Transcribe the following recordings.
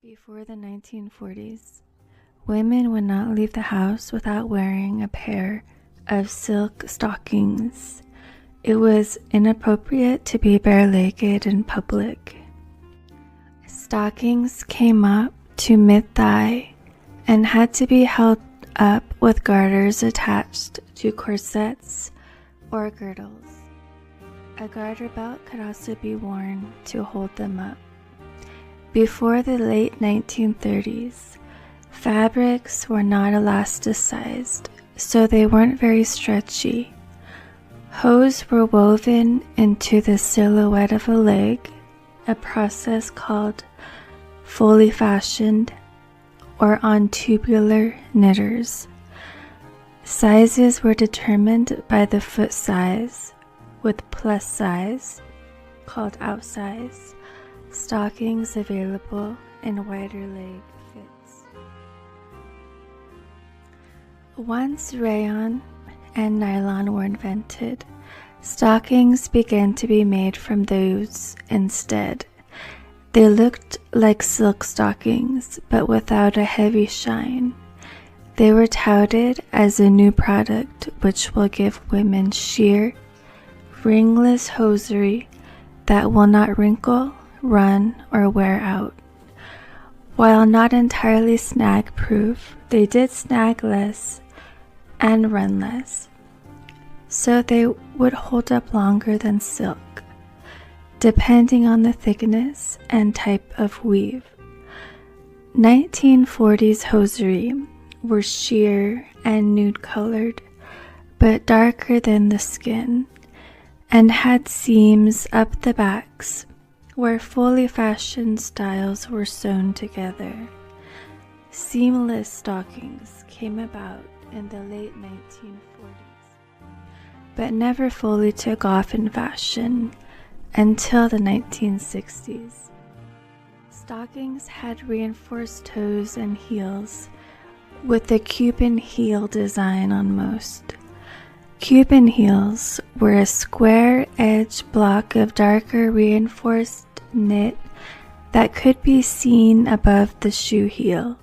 Before the 1940s, women would not leave the house without wearing a pair of silk stockings. It was inappropriate to be bare-legged in public. Stockings came up to mid-thigh and had to be held up with garters attached to corsets or girdles. A garter belt could also be worn to hold them up. Before the late 1930s, fabrics were not elasticized, so they weren't very stretchy. Hose were woven into the silhouette of a leg, a process called fully fashioned, or on tubular knitters. Sizes were determined by the foot size, with plus size, called outsize, stockings available in wider leg fits. Once rayon and nylon were invented, stockings began to be made from those instead. They looked like silk stockings, but without a heavy shine. They were touted as a new product which will give women sheer, ringless hosiery that will not wrinkle, run, or wear out. While not entirely snag-proof, they did snag less and run less, so they would hold up longer than silk, depending on the thickness and type of weave. 1940s hosiery were sheer and nude-colored, but darker than the skin, and had seams up the backs, where fully fashioned styles were sewn together. Seamless stockings came about in the late 1940s, but never fully took off in fashion until the 1960s. Stockings had reinforced toes and heels, with the Cuban heel design on most. Cuban heels were a square-edged block of darker reinforced knit that could be seen above the shoe heel.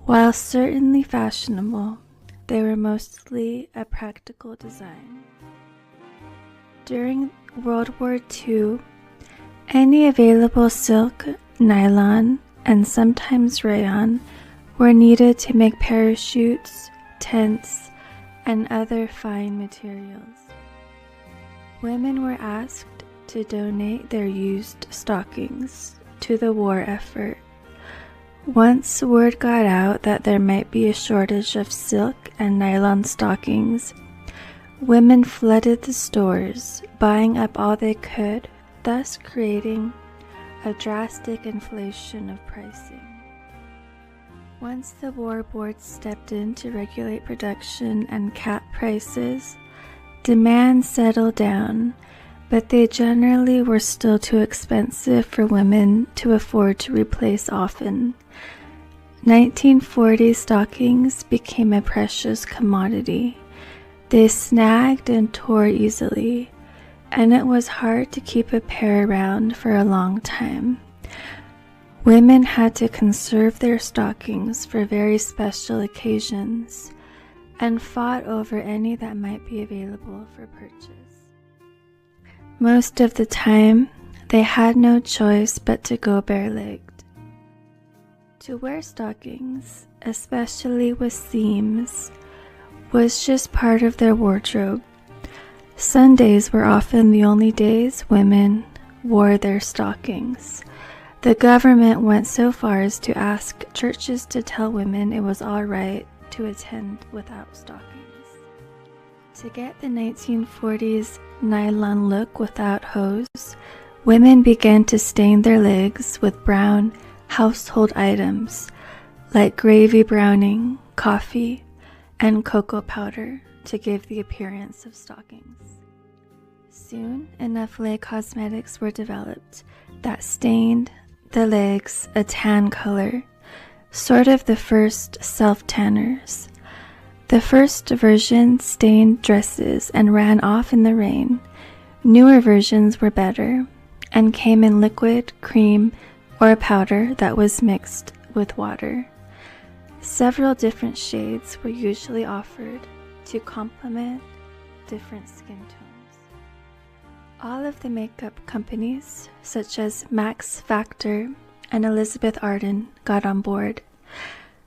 While certainly fashionable, they were mostly a practical design. During World War II, any available silk, nylon, and sometimes rayon were needed to make parachutes, tents, and other fine materials. Women were asked to donate their used stockings to the war effort. Once word got out that there might be a shortage of silk and nylon stockings, women flooded the stores, buying up all they could, thus creating a drastic inflation of pricing. Once the war board stepped in to regulate production and cap prices, demand settled down, but they generally were still too expensive for women to afford to replace often. 1940 stockings became a precious commodity. They snagged and tore easily, and it was hard to keep a pair around for a long time. Women had to conserve their stockings for very special occasions and fought over any that might be available for purchase. Most of the time, they had no choice but to go bare-legged. To wear stockings, especially with seams, was just part of their wardrobe. Sundays were often the only days women wore their stockings. The government went so far as to ask churches to tell women it was all right to attend without stockings. To get the 1940s nylon look without hose, women began to stain their legs with brown household items like gravy browning, coffee, and cocoa powder to give the appearance of stockings. Soon, enough leg cosmetics were developed that stained the legs a tan color, sort of the first self-tanners. The first version stained dresses and ran off in the rain. Newer versions were better and came in liquid, cream, or a powder that was mixed with water. Several different shades were usually offered to complement different skin tones. All of the makeup companies, such as Max Factor and Elizabeth Arden, got on board.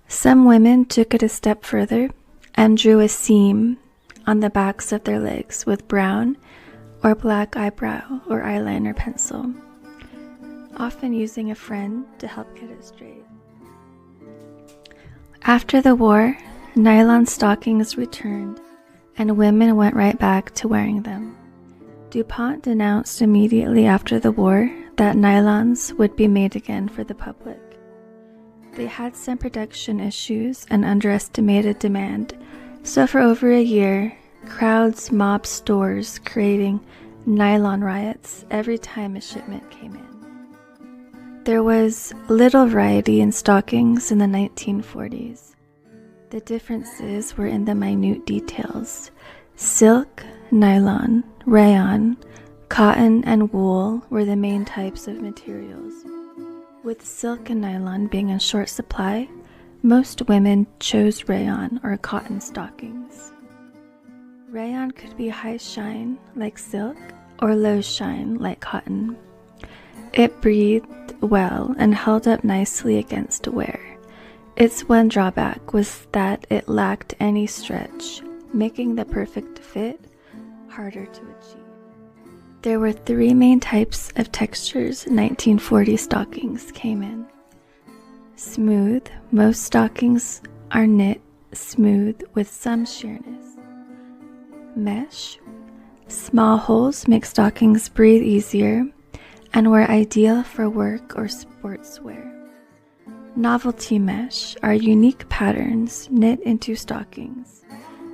Some women took it a step further and drew a seam on the backs of their legs with brown or black eyebrow or eyeliner pencil, often using a friend to help get it straight. After the war, nylon stockings returned and women went right back to wearing them. DuPont denounced immediately after the war that nylons would be made again for the public. They had some production issues and underestimated demand, so for over a year, crowds mobbed stores, creating nylon riots every time a shipment came in. There was little variety in stockings in the 1940s. The differences were in the minute details. Silk, nylon, rayon, cotton, and wool were the main types of materials. With silk and nylon being in short supply, most women chose rayon or cotton stockings. Rayon could be high shine like silk or low shine like cotton. It breathed well and held up nicely against wear. Its one drawback was that it lacked any stretch, making the perfect fit harder to achieve. There were three main types of textures 1940 stockings came in. Smooth, most stockings are knit smooth with some sheerness. Mesh, small holes make stockings breathe easier and were ideal for work or sportswear. Novelty mesh are unique patterns knit into stockings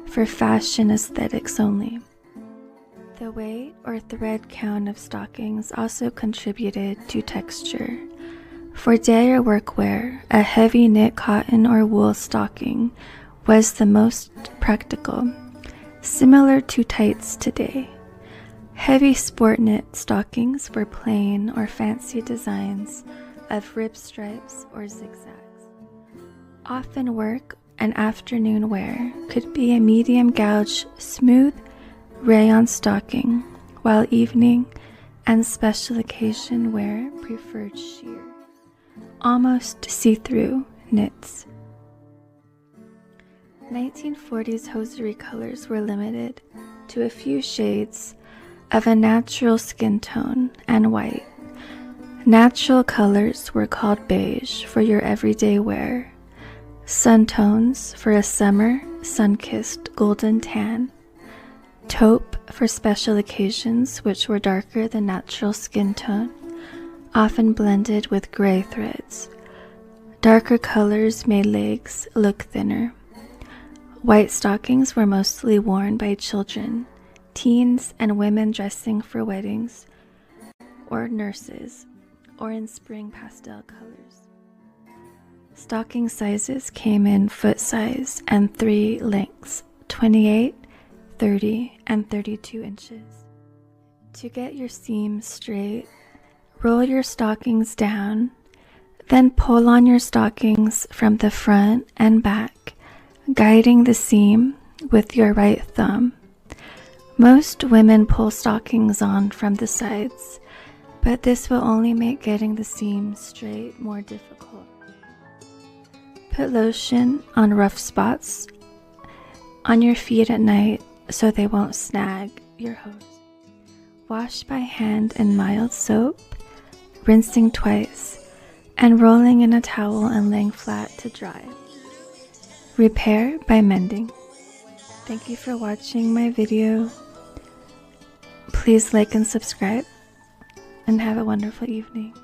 for fashion aesthetics only. The weight or thread count of stockings also contributed to texture. For day or workwear, a heavy knit cotton or wool stocking was the most practical, similar to tights today. Heavy sport knit stockings were plain or fancy designs of rib stripes or zigzags. Often work and afternoon wear could be a medium gauge smooth rayon stocking, while evening and special occasion wear preferred sheer, almost see-through knits. 1940s hosiery colors were limited to a few shades of a natural skin tone and white. Natural colors were called beige for your everyday wear, sun tones for a summer sun-kissed golden tan, taupe for special occasions which were darker than natural skin tone, often blended with gray threads. Darker colors made legs look thinner. White stockings were mostly worn by children, teens, and women dressing for weddings or nurses, or in spring pastel colors. Stocking sizes came in foot size and 3 lengths, 28, 30, and 32 inches. To get your seams straight, roll your stockings down, then pull on your stockings from the front and back, guiding the seam with your right thumb. Most women pull stockings on from the sides, but this will only make getting the seams straight more difficult. Put lotion on rough spots on your feet at night so they won't snag your hose. Wash by hand in mild soap, rinsing twice, and rolling in a towel and laying flat to dry. Repair by mending. Thank you for watching my video. Please like and subscribe, and have a wonderful evening.